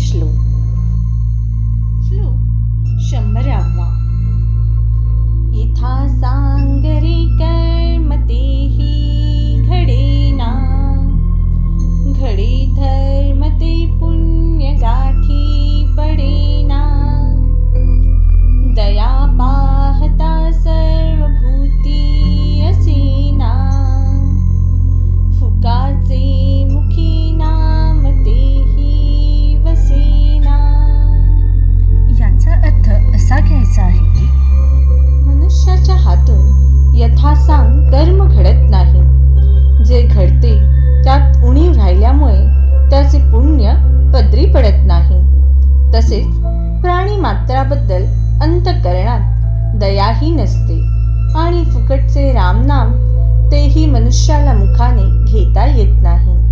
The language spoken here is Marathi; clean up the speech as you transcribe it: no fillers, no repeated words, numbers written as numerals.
श्लोक. श्लोक 100. यथा सांगरी कर्म तेहि घडेना, घडे धर्म ते पुण्य गाठी पडेना. दया पाहता सर्वभूती असेना, फुकाचे मुखी नाम तेहि वसेना. याचा अर्थ असा घ्यायचा आहे की मनुष्याच्या हातून यथासांग कर्म घडत नाही. जे घडते त्यात उणीव राहिल्यामुळे त्याचे पुण्य पदरी पडत नाही. तसेच प्राणी मात्राबद्दल अंतःकरणात दयाही नसते आणि फुकटचे रामनाम तेही मनुष्याला मुखाने घेता येत नाही.